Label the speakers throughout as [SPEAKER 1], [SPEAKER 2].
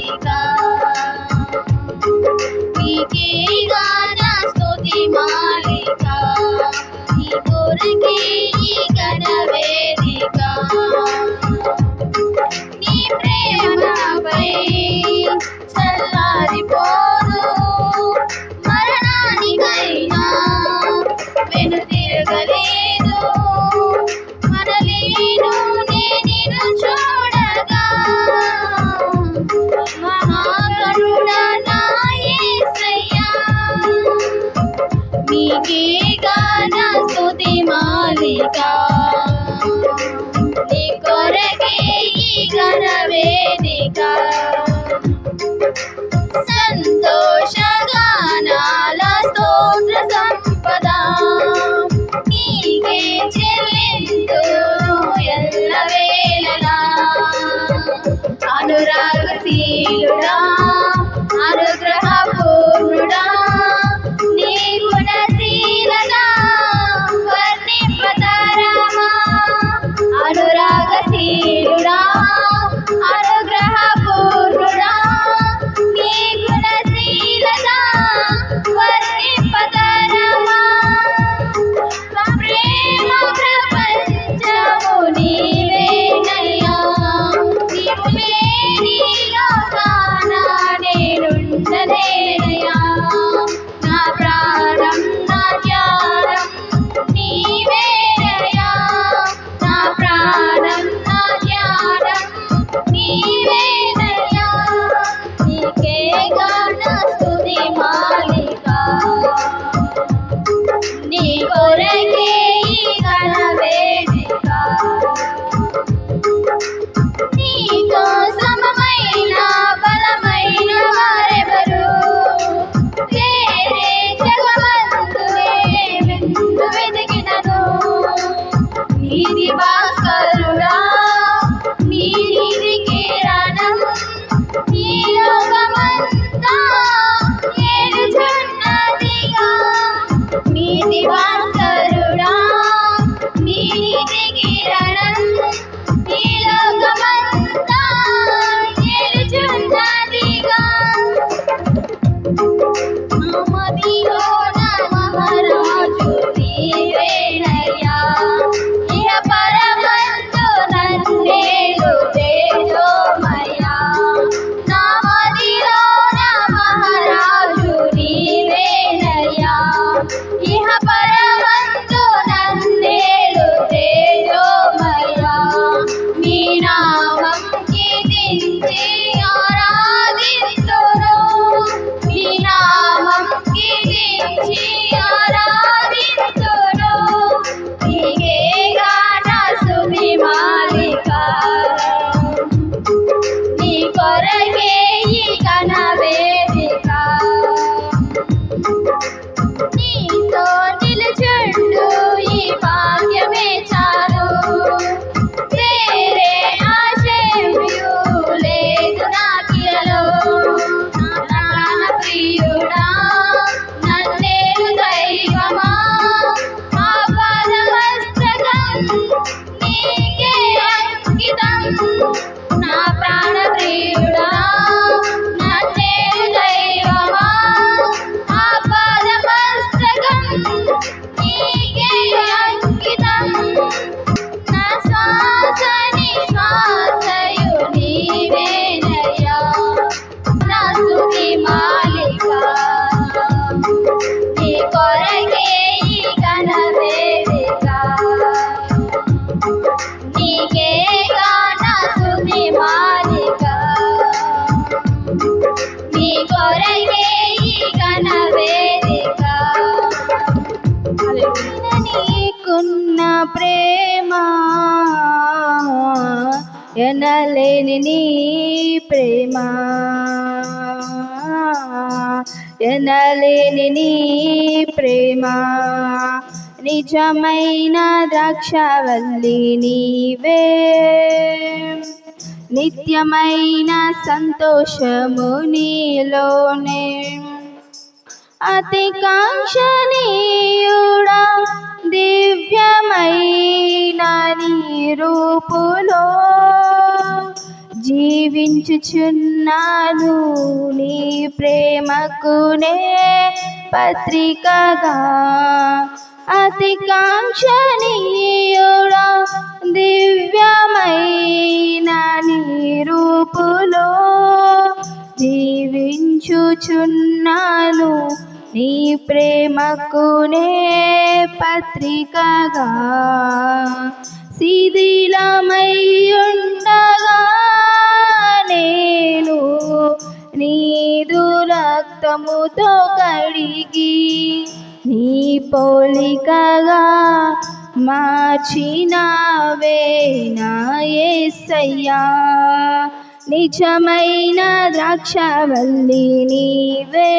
[SPEAKER 1] మాలిక నీకే గాన స్తుతి మాలిక నీ కొరకే ఈ ఘన వేదిక నీ ప్రేమపై చల్లారిపోదు మరణానికైనా వెనుతిరగలేదు మనలేను నేను చూడగా మహాకరుడా నా యేసయ్యా నీకే గాన స్తుతి మాలిక నీ కొరకే ఈ ఘన వేదిక సంతోషగానాల స్తోత్ర సంపద నీకే చెల్లింతును ఎల్లవేళలా అనురాగశీలుడా అనుగ్రహపూర్ణుడా నీ గుణశీలత వర్ణింపతరమా అనురాగశీలుడా అనుగ్రహపూర్ణుడా నీ గుణశీలత వర్ణింపతరమా ప్రేమ ప్రపంచము నీవేనయ్యా నీవు లేని లోకాన నేనుండలేనయ్యా నా ప్రాణం నా ధ్యానం నీవేనయ్యా నా ప్రాణం నా ధ్యానం నీవేనయ్యా నీకే గాన స్తుతి మాలిక నీ కొరకే ఈ ఘన వేదిక నీతో సమమైన బలమైన వారెవరు వేరే జగమందునే వెందు వెతికినను నీది భాస్కరుడా నీది కిరణం ఈ లోకమంతా ఏలుచున్నదిగా నీది భాస్కరుడా నీది కిరణం ఈ లోకమంతా ఏలుచున్నదిగా మమదిలోన మహారాజు నీవేనయ్యా ఇహ పరమందు నన్నేలు తేజోమయ్యా నా మదిలోన మహారాజు నీవేనయ్యా ఇహ పరమందు నన్నేలు తేజోమయ్యా నీ నామం కీర్తించి ఆరాధింతును నీ నామం కీర్తించి ఆరాధింతును నీకే గాన స్తుతి మాలిక నీ కొరకే ఈ ఘన వేదిక నీతో నిలుచుండు ఈ భాగ్యమే చాలు వేరే ఆశయమయు లేదు నాకిలలో నా ప్రాణ ప్రియుడా నన్నేలు దైవమా ఆపద హస్తకం నీకే అంకితం నా ప్రాణ ప్రియుడా నన్నేలు దైవమా ఆపద హస్తకం నీకే అంకితం నా శ్వాస నిశ్వాసయు నీవేనయ్యా నా స్తుతి మాలిక నీ కొరకే ఈ ఘన వేదిక నీకే గాన స్తుతి మాలిక నీ కొరకే ఈ ఘన వేదిక నీకున్న ప్రేమ ఎనలేని నీ ప్రేమ ఎనలేని నీ ప్రేమ నిజమైన ద్రాక్షవల్లి నీవే నిత్యమైన సంతోషము నీలోనే అతి కాంక్షణీయుడా దివ్యమైన నీ రూపులో జీవించుచున్నాను నీ ప్రేమకునే పత్రికగా అతి కాంక్షణీయుడా దివ్యమైన నీ రూపులో జీవించుచున్నాను నీ ప్రేమకునే పత్రికగా శిథిలమై ఉండగా నేను నీదు రక్తముతో కడిగి నీ పోలికగా మార్చినావే నా యేసయ్యా నిజమైన ద్రాక్షవల్లి నీవే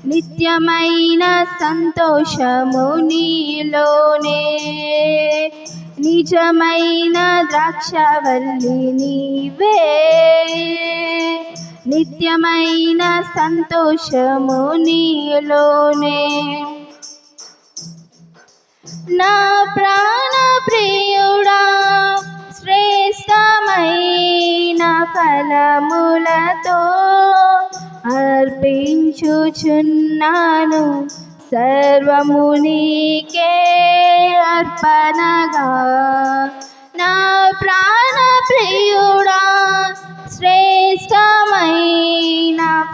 [SPEAKER 1] నిత్యమైన సంతోషము నీలోనే నిజమైన ద్రాక్షవల్లి నీవే నిత్యమైన సంతోషము నీలోనే నా ప్రాణ ప్రియుడా శ్రేష్టమైన ఫలములతో అర్పించుచున్నాను సర్వము నీకే అర్పణగా నా ప్రాణ ప్రియుడా శ్రేష్టమైన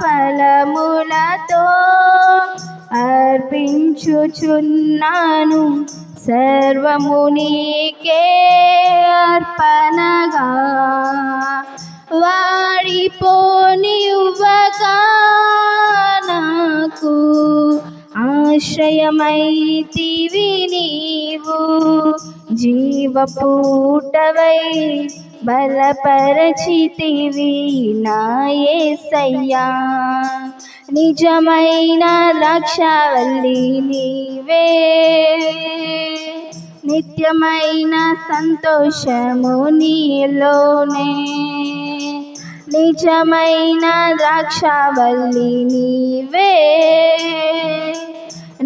[SPEAKER 1] ఫలములతో అర్పించుచున్నాను సర్వము నీకే అర్పణగా వాడిపోనివ్వక నాకు ఆశ్రయమైతివి నీవు జీవపూటవై బలపరచితివి నా యేసయ్యా నిజమైన ద్రాక్షవల్లి నీవే నిత్యమైన సంతోషము నీలోనే నిజమైన ద్రాక్షవల్లి నీవే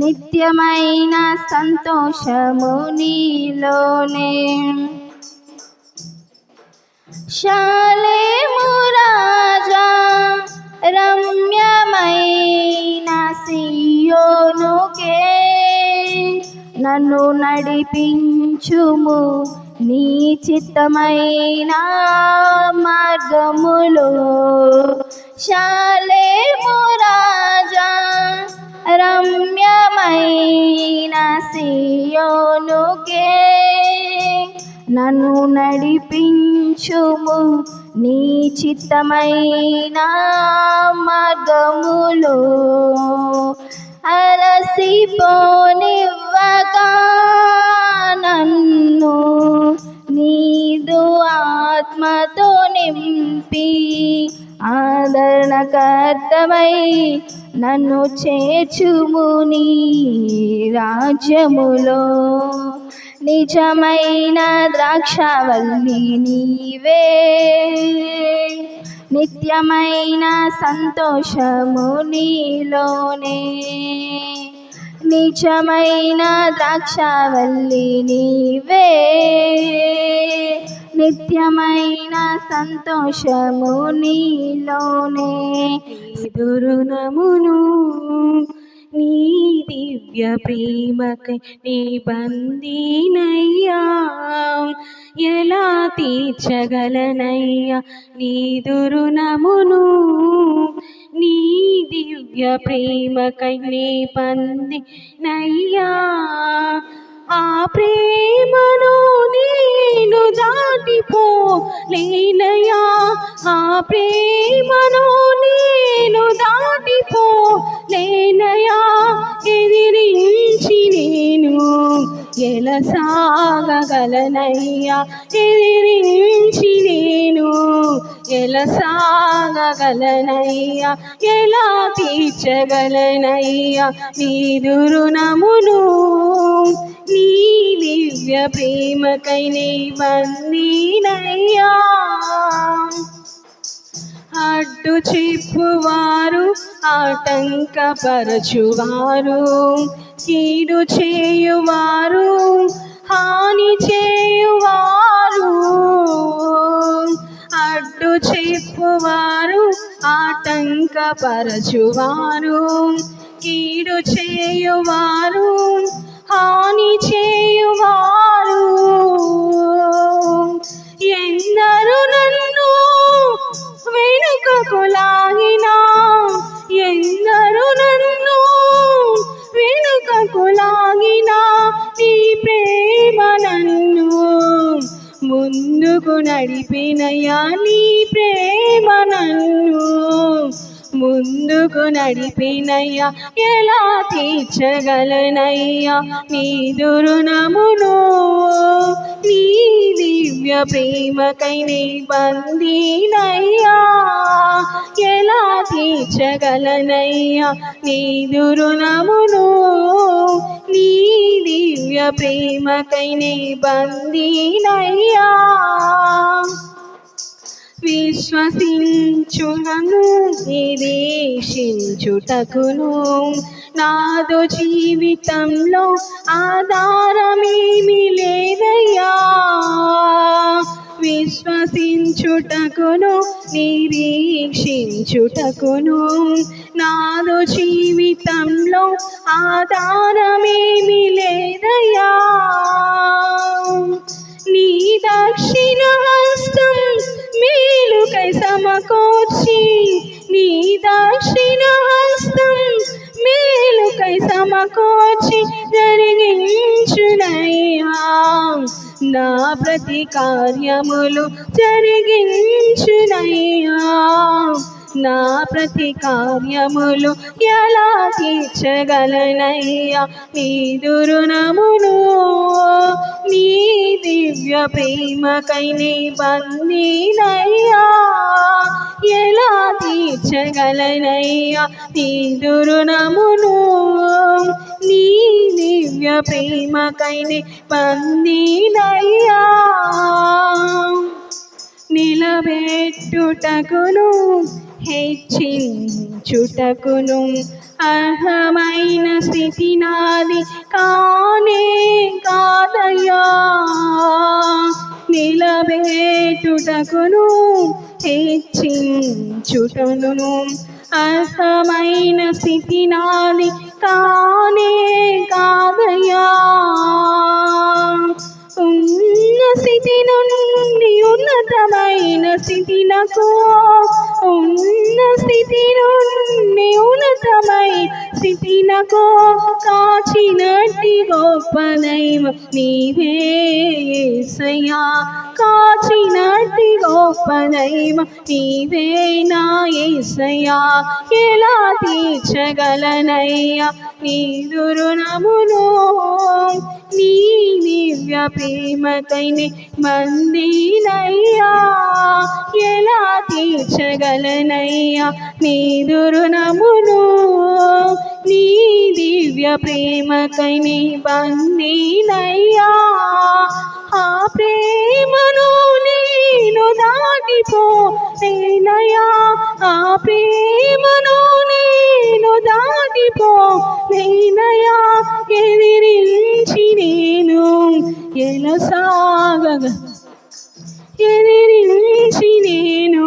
[SPEAKER 1] నిత్యమైన సంతోషము నీలోనే షాలేము రాజా రమ్యమైన సియోనుకే నన్ను నడిపించుము నీ చిత్తమైన మార్గములో షాలేము రాజా రమ్యమైన సియోనుకే నన్ను నడిపించుము నీ చిత్తమైన మార్గములో అలసిపోనివ్వక నన్ను నీదు ఆత్మతో నింపి ఆదరణకర్తమై నన్ను చేర్చుము నీ రాజ్యములో నిజమైన ద్రాక్షవల్లి నీవే నిత్యమైన సంతోషము నీలోనే నిజమైన ద్రాక్షవల్లి నీవే నిత్యమైన సంతోషము నీలోనే
[SPEAKER 2] దురునమును నీ దివ్య ప్రేమకై నీ బందీనయ్యా ఎలా తీర్చగలనయ్యా నీ దురునమును నీ దివ్య ప్రేమకై నీ బందీనయ్యా ఆ ప్రేమను నేను దాటిపోలేనయ్యా ఆ ప్రేమను నేను దాటిపోలేనయ్యా ఎదిరించి నేను ఎలా సాగగలనయ్యా ఎదిరించి నేను ఎలా సాగగలనయ్యా ఎలా తీర్చగలనయ్యా నీ దురునమును నీ దివ్య ప్రేమకై నీ బందీనయ్యా అడ్డు చెప్పువారు ఆటంకపరచువారు కీడు చేయువారు హాని చేయువారు చెప్పువారు ఆటంకపరచువారు కీడు చేయువారు హాని చేయువారు ఎందరు నన్ను వెనుకకు లాగినా ఎందరు నన్ను వెనుకకు లాగినా నీ ప్రేమ నన్ను ముందుకు నడిపినయ్యా నీ ప్రేమ నన్ను ముందుకు నడిపినయ్యా ఎలా తీర్చగలనయ్యా నీ దురుణమును నీ దివ్య ప్రేమకై నీ బందీనయ్యా ఎలా తీర్చగలనయ్యా నీ దురుణమును నీ దివ్య ప్రేమకై నీ బందీనయ్యా విశ్వసించునను నిరీక్షించుటకును నాదు జీవితంలో ఆధారమేమి లేదయ్యా విశ్వసించుటకును నిరీక్షించుటకును నాదు జీవితంలో ఆధారమేమి లేదయ్యా నీ దక్షిణ హస్తం మేలుకై సమకూర్చి నీ దక్షిణ హస్తం మేలుకై సమకూర్చి జరిగించునయ్యా నా ప్రతి కార్యములు జరిగించునయ్యా నా ప్రతి కార్యములు ఎలా తీర్చగలనయ్యా నీ దురుణమును నీ దివ్య ప్రేమకై నీ బందీనయ్యా ఎలా తీర్చగలనయ్యా నీ దురుణమును నీ దివ్య ప్రేమకై నీ బందీనయ్యా నిలబెట్టుటకును హెచ్చించుటకును అర్హమైన స్థితి నాది కానే కాదయ్యా నిలబెట్టుటకును హెచ్చించుటకును అర్హమైన స్థితి నాది కానే కాదయ్యా ఉన్న స్థితి నుండి ఉన్నతమైన స్థితిలకు ఉన్న స్థితి నుండి ఉన్నతమైన స్థితిలకు కాచినట్టి గొప్ప దైవం నీవే యేసయ్యా కాచినట్టి గొప్ప దైవం నీవే నా యేసయ్యా ఎలా తీర్చగలనయ్యా నీ దురుణమును నీ దివ్య ప్రేమకై నీ బందీనయ్యా ఎలా తీర్చగలనయ్యా నీ దురుణమును నీ దివ్య ప్రేమకై నీ బందీనయ్యా ఆ ప్రేమను నేను దాటిపోలేనయ్యా ఆ ప్రేమను నేను దాటిపోలేనయ్యా ఎదిరించి నేను ఎలా సాగగ ఎదిరించి నేను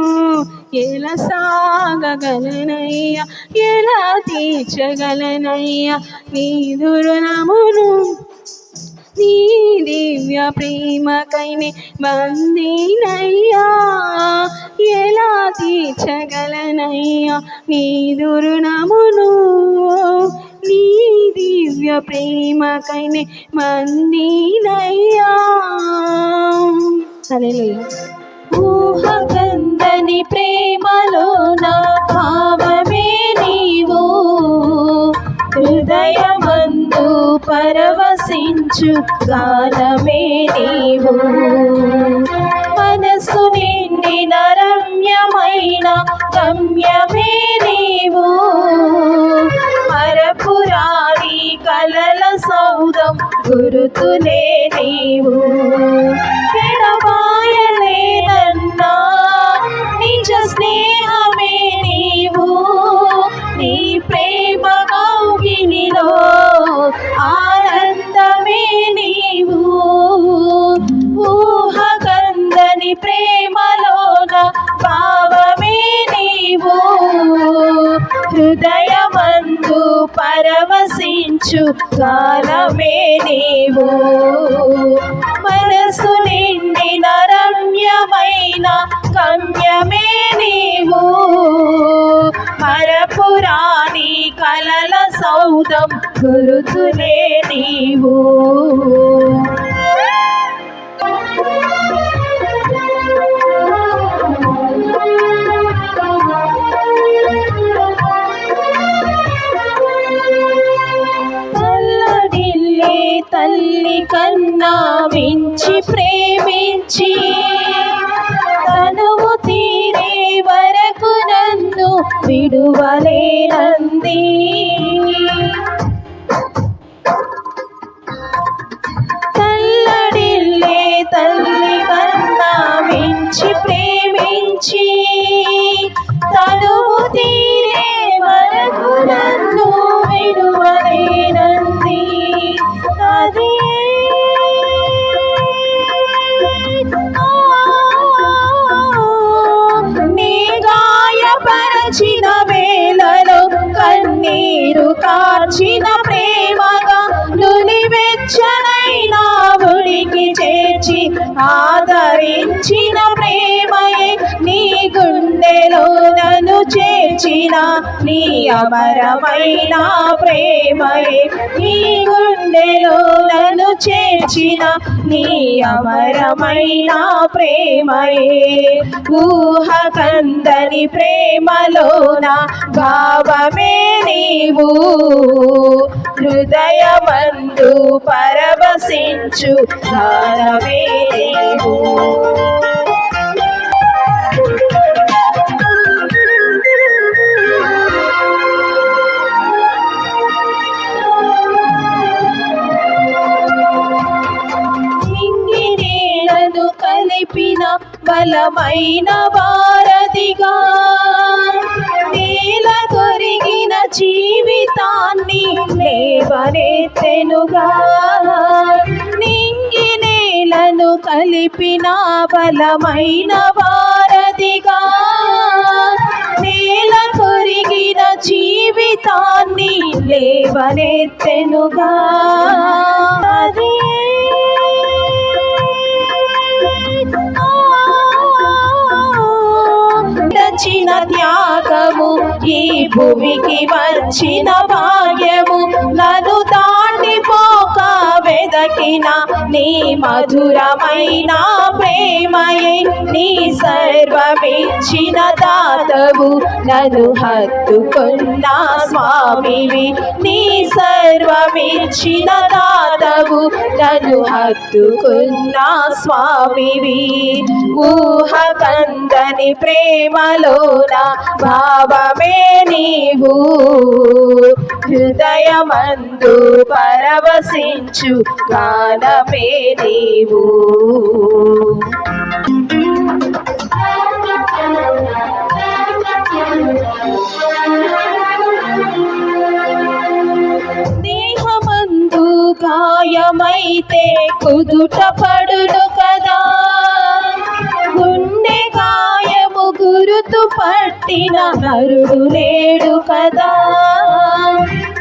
[SPEAKER 2] ఎలా సాగగలనయ్యా ఎలా తీర్చగలనయ్యా నీ దురుణమును నీ దివ్య ప్రేమకై నీ బందీనయ్యా ఎలా తీర్చగలనయ్యా నీ దురుణమును నీ దివ్య ప్రేమకై నీ బందీనయ్యా హల్లెలూయా
[SPEAKER 1] ఊహకందని ప్రేమలో నా భావమే నీవు హృదయమందు పరవశించు గానమే నీవు మనసు నిండిన రమ్యమైన గమ్యమే నీవు మరపురాని కలల సౌధం గురుతులే నీవు ఎడబాయలేనన్నా నిజ స్నేహమే నీవు నీ ప్రేమ కౌగిలిలో ఆనందమే నీవు ఊహకందని ప్రేమలోన పరవశించు గానమే నీవు. మనసు నిండిన రమ్యమైన గమ్యమే నీవు. మరపురాని కలల సౌధం గురుతులే నీవు. తల్లి కన్నా మించి ప్రేమించి తనువు తీరే వరకు నన్ను విడువలేనంది. తల్లడిల్లే తల్లి కన్నా మించి ప్రేమించి తనువు తీరే వరకు నన్ను విడువలేనంది. నీ గాయపరచిన వేళలో కన్నీరు కార్చిన ప్రేమగా నులివెచ్చనైనా ఉడికి చేర్చి ఆదరించిన ప్రేమయే నీ గుండెలో నన్ను చేర్చిన నీ అమరమైన ప్రేమయే. నీ గుండెలో నన్ను చేర్చిన నీ అమరమైన ప్రేమయే. ఊహ కందని ప్రేమలోన భావమే నీవు. హృదయమందు పరవశించు గానమే నీవు. కలిపిన బలమైన వారధిగా నేల కొరిగిన జీవితాన్ని లేవనెత్తెనుగా. నింగి నేలను కలిపిన బలమైన వారధిగా నేల కొరిగిన జీవితాన్ని లేవనెత్తెనుగా. వచ్చిన త్యాగము ఈ భూమికి వచ్చిన భాగ్యము. నన్ను దాటిపోక వెదకిన నీ మధురమైన ప్రేమయే. నీ సర్వమిచ్చిన దాతవు నన్ను హత్తుకున్న స్వామివి. నీ సర్వమిచ్చిన దాతవు నన్ను హత్తుకున్న స్వామివి. ఊహ కందని ప్రేమలోన భావమే నీవు. హృదయమందు పరవశించు గానమే నీవు. దేహమందు గాయమైతే కుదుట పడును కదా. గుండె గాయము గురుతు పట్టిన నరుడు లేడు కదా.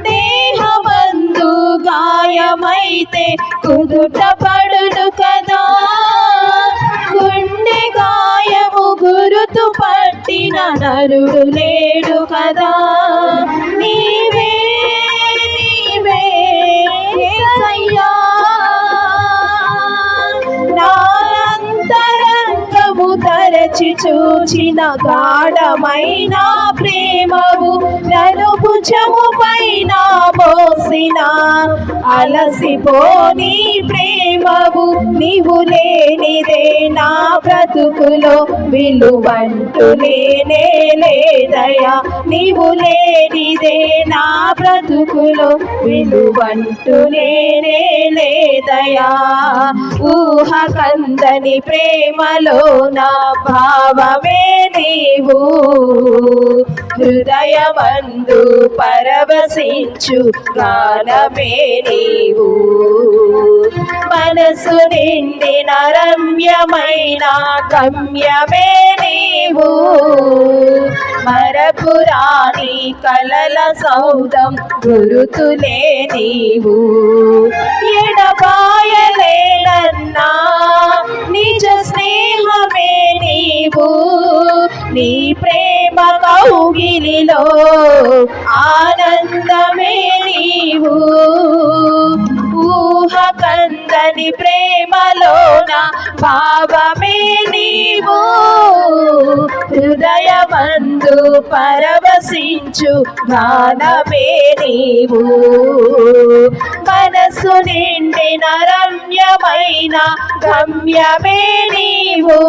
[SPEAKER 1] దేహమందు గాయమైతే కుదుట పడును కదా. గుండె గాయము గురుతు పట్టిన నరుడు లేడు కదా. నీవే నీవే యేసయ్యా నా అంతరంగము తరచి చూచిన గాఢమైన ప్రేమవు. నన్ను భుజము పైన మోసిన అలసిపోని ప్రేమవు. నీవు లేనిదే నా బ్రతుకులో విలువంటూ లేనే లేదయా. నీవు లేనిదే నా బ్రతుకులో విలువంటూ లేనే లేదయా. ఊహ కందని ప్రేమలో నా భావమే నీవు. హృదయమందు పరవశించు గానమే నీవు. మనసు నిండిన రమ్యమైన గమ్యమే నీవు. మరపురాని కలల సౌధం గురుతులే నీవు. ఎడబాయలేనన్నా నిజ స్నేహమే నీవు, నీ ప్రేమ కౌగిలిలో ఆనందమే నీవు. ఊహ కందని ప్రేమలోన భావమే నీవు, హృదయమందు పరవశించు గానమే నీవు. మనసు నిండిన రమ్యమైన గమ్యమే నీవు,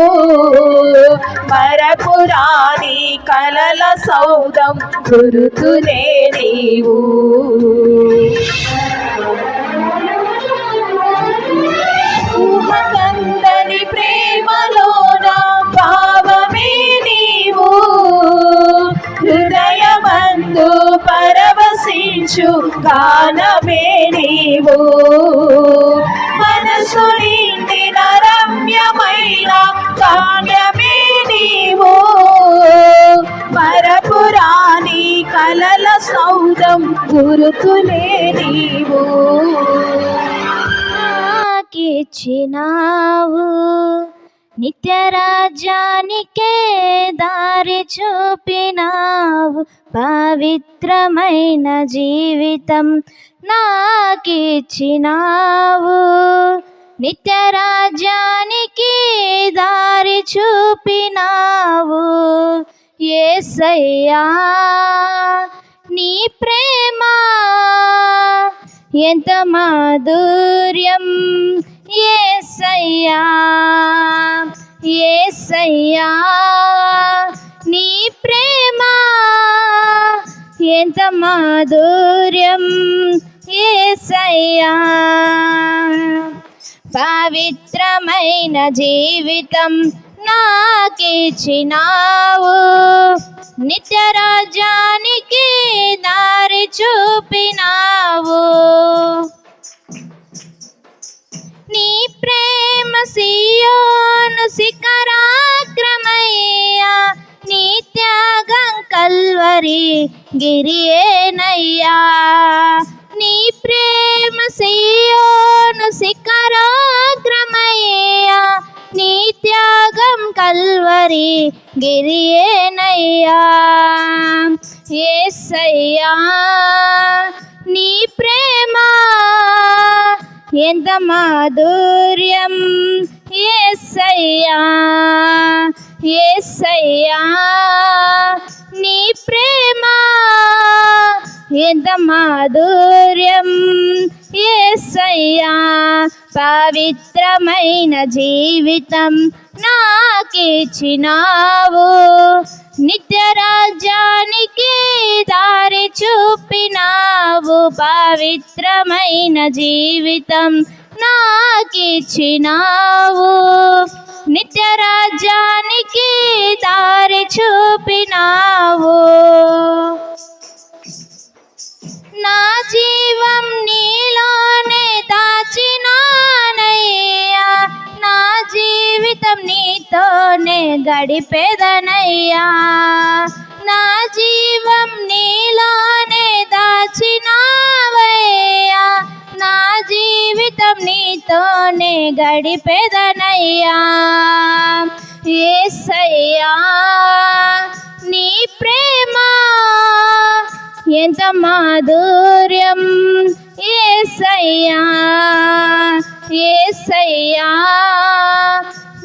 [SPEAKER 1] మరపురాని కలల సౌధం గురుతులే నీవు. ఊహకందని ప్రేమలోన భావమే నీవు, హృదయమందు పరవశించు గానమే నీవు. మనసు నిండిన రమ్యమైన కావ్యమే నీవు, మరపురాని కలల సౌధం గురుతులే నీవు.
[SPEAKER 3] నాకిచ్చినావు నిత్యరాజ్యానికే దారి చూపినావు, పవిత్రమైన జీవితం నాకిచ్చినావు. నిత్యరాజ్యానికి దారి చూపినావు, యేసయ్యా నీ ప్రేమ ఎంత మాధుర్యం. యేసయ్యా యేసయ్యా నీ ప్రేమ ఎంత మాధుర్యం. యేసయ్యా పవిత్రమైన జీవితం నాకిచ్చినావు, నిత్యరాజ్యానికి దారి చూపినావు. నీ ప్రేమ సియోను శిఖరాగ్రమయ్యా, నీ త్యాగం కల్వరి గిరియేనయ్యా. నీ ప్రేమ సియోను శిఖరాగ్రమయ్యా, నీ త్యాగం కల్వరి గిరియేనయ్యా. యేసయ్యా నీ ప్రేమ ఎంత మాధుర్యం. యేసయ్యా యేసయ్యా నీ ప్రేమ ఎంత మాధుర్యం. యేసయ్యా పవిత్రమైన జీవితం నాకిచ్చినావు, నిత్యరాజ్యానికి దారి చూపినావు. పవిత్రమైన జీవితం నాకిచ్చినావు, నిత్యరాజ్యానికి దారి చూపినావు. నా జీవం నీలోనే దాచినానయ్యా, నా జీవితం నీతోనే గడిపేదనయ్యా. నా జీవం నీలోనే దాచినావయ్యా, నా జీవితం నీతోనే గడిపేదనయ్యా. యేసయ్యా నీ ప్రేమ ఎంత మాధుర్యం. యేసయ్యా యేసయ్యా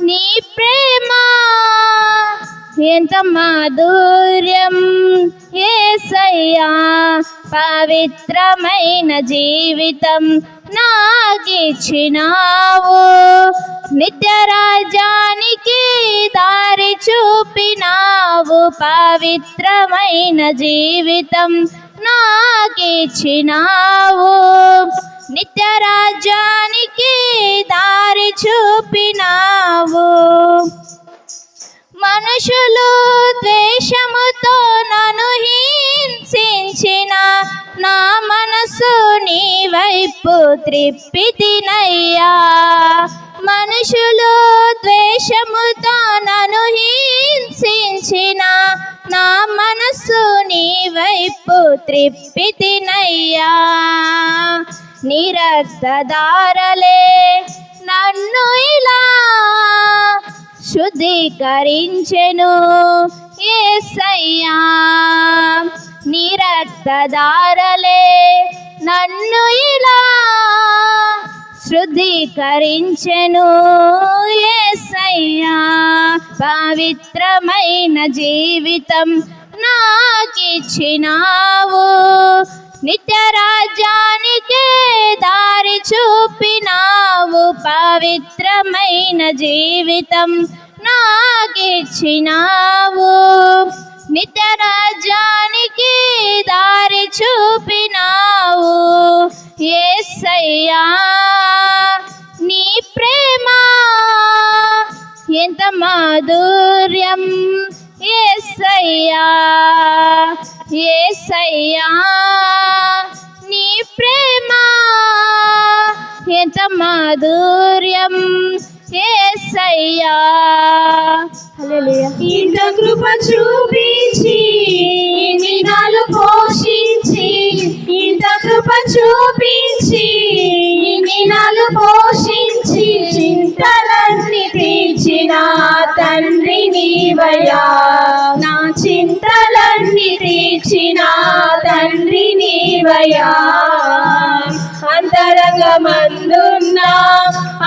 [SPEAKER 3] నీ ప్రేమ ఎంత మాధుర్యం. యేసయ్యా పవిత్రమైన జీవితం నాకిచ్చినావు, నిత్యరాజ్యానికి దారి చూపినావు. పవిత్రమైన జీవితం నాకిచ్చినావు, నిత్యరాజ్యానికి దారి చూపినావు. మనుషులు ద్వేషముతో నన్ను హింసించిన, నా మనసు నీ వైపు త్రిప్పితినయ్యా. మనుషులు ద్వేషముతో నన్ను హింసించిన, నా మనసు నీ వైపు త్రిప్పితినయ్యా నీ రక్తధారలే నన్ను ఇలా శుద్ధీకరించెను యేసయ్యా నీ రక్తధారలే నన్ను ఇలా శుద్ధీకరించెను యేసయ్యా పవిత్రమైన జీవితం నాకిచ్చినావు నిత్య రాజ్యానికే దారి చూపినావు పవిత్రమైన జీవితం నాకిచ్చినావు నిత్య రాజ్యానికి దారి చూపినావు యేసయ్యా నీ ప్రేమ ఎంత మాధుర్యం యేసయ్యా యేసయ్యా నీ ప్రేమ ఎంత మాధుర్యం యేసయ్యా హల్లెలూయా
[SPEAKER 1] ఇంత కృప చూపించి నినాలు పోషించి ఇంత కృప చూపించి నినాలు పోషించి చింతలన్నీ తీర్చిన తండ్రి నీవయ్యా నా చింతలన్నీ తీర్చిన తండ్రి నీవయ్యా అంతరంగమందున్నా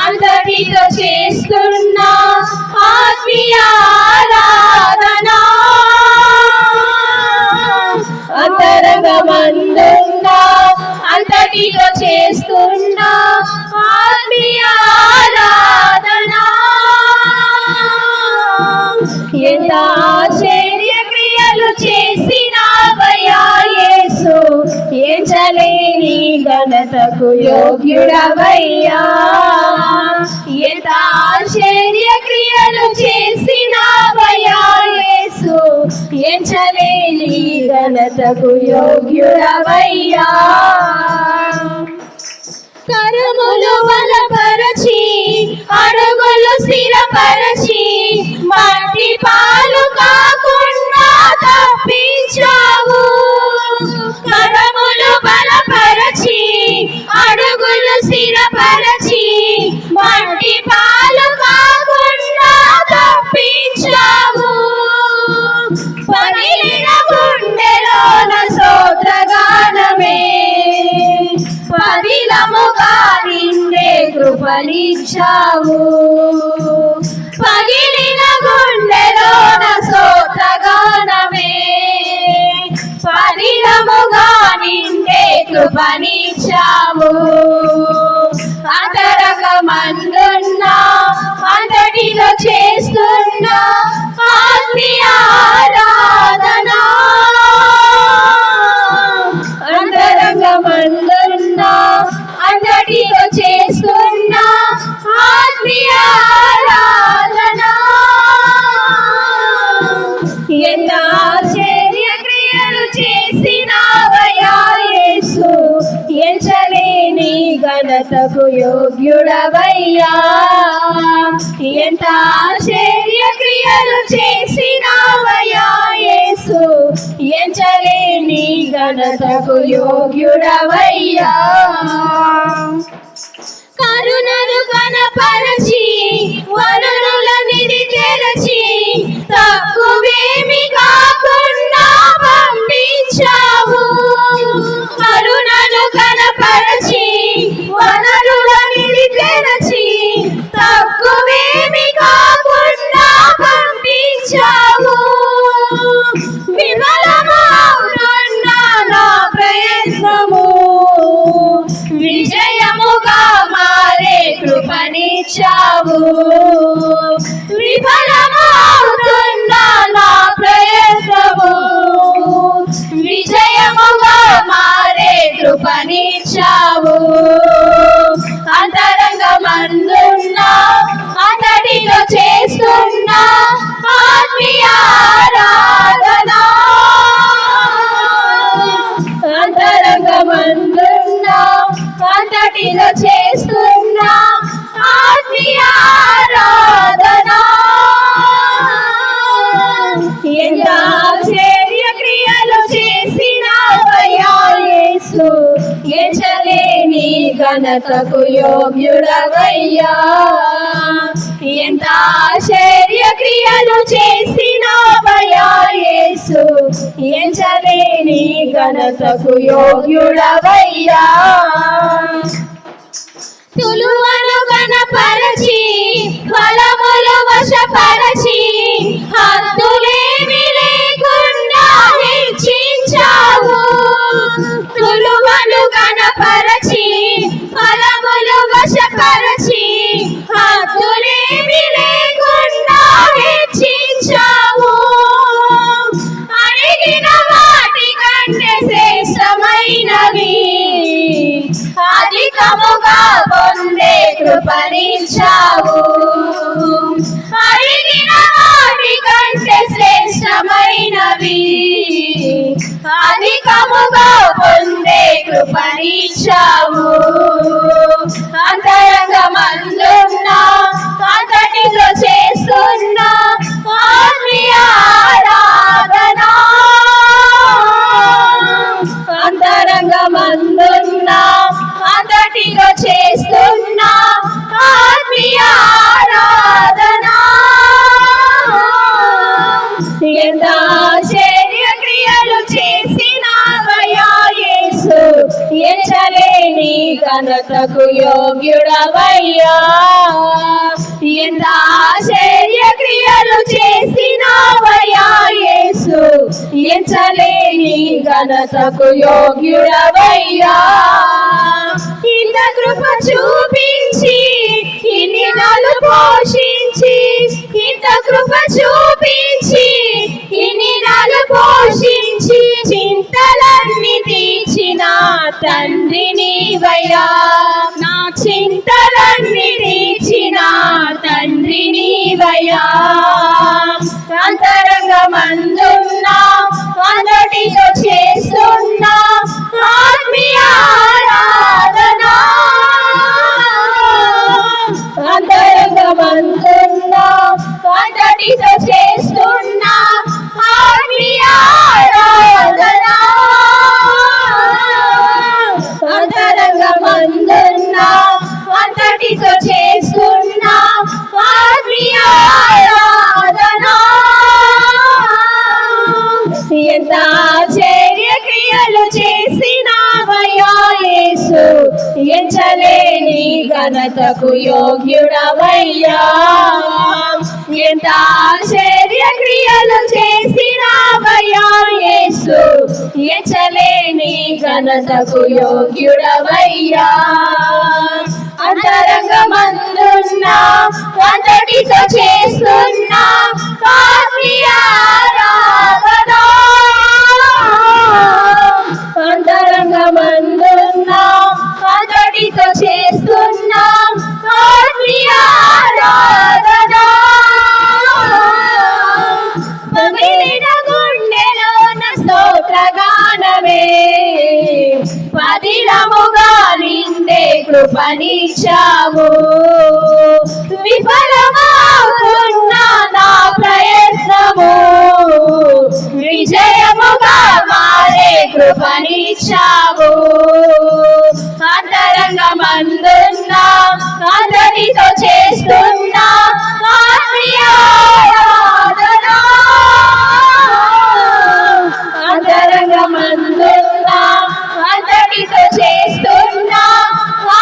[SPEAKER 1] అంతటితో చేస్తున్నా ఆత్మీయ ఆరాధన అంతరంగమందున్నా అంతటితో చేస్తున్నా ఆత్మీయ ఆరాధన ఎంత ఆశ్చర్య క్రియలు చేసినావయ్యా యేసు ఎంచలేని ఘనతకు యోగ్యుడవయ్యా ఎంత ఆశ్చర్య క్రియలు చేసినావయ్యా యేసు ఎంచలేని ఘనతకు యోగ్యుడవయ్యా కరములు బలపరచి అడుగులు స్థిరపరచి మట్టి పాలు కాకుండా తప్పించావు కరములు బలపరచి అడుగులు స్థిరపరచి మట్టి పాలు కాకుండా తప్పించావు పగిలిన గుండెలోన స్తోత్రగానమే పదిలముగా నిండే కృపనిచ్చావు పగిలిన గుండెలోన స్తోత్రగానమే పదిలముగా నిండే కృపనిచ్చావు అంతరంగమందున్నా అంతటిలో చేస్తున్నా ఆత్మీయ ఆరాధన అంతరంగమందున్నా అంతటిలో చేస్తున్నా ఆత్మీయ ఆరాధన ఎంత ఆశ్చర్య క్రియలు చేసినావయ్యా యేసు ఎంచలేని ఘనతకు యోగ్యుడవయ్యా ఎంత ఆశ్చర్య క్రియలు చేసినావయ్యా యేసు ఎంచలేని ఘనతకు యోగ్యుడవయ్యా కరుణను కనపరచి వనరుల నిధి తెరచి తక్కువేమి కాకుండా పంపించావు కరుణను కనపరచి వనరుల నిధి తెరచి తక్కువేమి కాకుండా పంపించావు విఫలమవుతున్న నా ప్రయత్నము విజయముగా మారే కృపనిచ్చావు విఫలమవుతున్న నా ప్రయత్నము విజయముగా మారే కృపనిచ్చావు అంతరంగమందున్నా అంతటిలో చేస్తున్నా ఆత్మీయ ఆరాధన అంతరంగమందున్నా అంతటిలో చేస్తున్నా ఆత్మీయ ఆరాధన ఆశ్చర్య క్రియలు చేసినావయ్యా యేసు, ఎంచలేని ఘనతకు యోగ్యుడవయ్యా. ఎంత ఆశ్చర్య క్రియలు చేసినావయ్యా యేసు, ఎంచలేని ఘనతకు యోగ్యుడవయ్యా. తులువను గణపరచి ఫలములు వశపరచి హద్దులేమి లేకుండా హెచ్చించావు. తులువను గణపరచి ఫలములు వశపరచి హద్దులేమి లేకుండా హెచ్చించావు. అడిగిన వాటి కంటే శ్రేష్టమైనవి అధికముగా పొందే కృపనిచ్చావు. అడిగిన వాటి కంటే శ్రేష్టమైనవి అధికముగా పొందే కృపనిచ్చావు. అంతరంగమందున్న అంతటిలో చేస్తున్న ఆత్మీయ ఆరాధన, అంతరంగమందున్న అంతటిలో చేస్తున్న ఆత్మీయ ఆరాధన. ఎంత ఆశ్చర్య క్రియలు చేసినావయ్యా యేసు, ఎంచలేని ఘనతకు యోగ్యుడవయ్యా. ఎంత ఆశ్చర్య క్రియలు చేసినావయ్యా యేసు, ఎంచలేని ఘనతకు యోగ్యుడవయ్యా. ఇంత కృప చూపించి ఇన్ని నాలు పోషించి, ఇంత కృప చూపించి ఇన్ని నాలు పోషించి చింతలన్నీ తీర్చిన తండ్రి నీవయ్యా. నా చింతలన్నీ తీర్చిన తండ్రి నీవయ్యా. అంతరంగమందున్న అందటితో చేస్తున్న ఆత్మీయ ఆరాధన, అంతరంగమందున్న అందటితో చేస్తున్న ఆత్మీయ ఆరాధన, అంతరంగమందున్న అంతటితో చేస్తున్న ఆత్మీయ ఆరాధన. ఎంత ఆశ్చర్య క్రియలు చేసినావయ్యా యేసు, ఎంచలేని ఘనతకు యోగ్యుడవయ్యా. ఎంత ఆశ్చర్య క్రియలు చేసినావయ్యా యేసు, ఎంచలేని ఘనతకు యోగ్యుడవయ్యా. అంతరంగమందున్న అంతటితో చేస్తున్న ఆత్మీయ ఆరాధన, అంతరంగమందున్న అంతటితో చేస్తున్న ఆత్మీయ ఆరాధన. పగిలిన గుండెలోన స్తోత్రగానమే పదిలముగా నిండే కృపనిచ్చావు. విఫలమవుతున్న నా ప్రయత్నము విజయముగా మారే కృపనిచ్చావు. అంతరంగమందున్న అందరితో చేస్తున్న ఆత్మీయ ఆరాధన, అంతరంగమందున్న అందరితో చేస్తున్న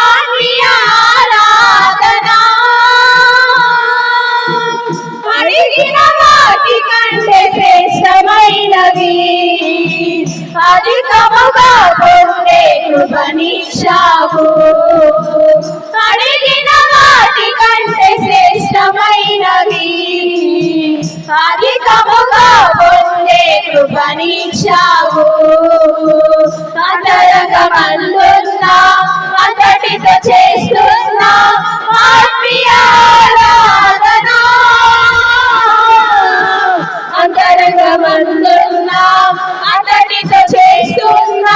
[SPEAKER 1] ఆత్మీయ ఆరాధన. అడిగిన వాటి కంటే శ్రేష్టమైనవి అధికముగా పొందే కృపనిచ్చావు. అడిగిన వాటి కంటే శ్రేష్టమైనవి అధికముగా పొందే కృపనిచ్చావు. అంతరంగమందున్న అంతటితో చేస్తున్న ఆత్మీయ ఆరాధన, అంతరంగమందున్న అంతటితో చేస్తున్న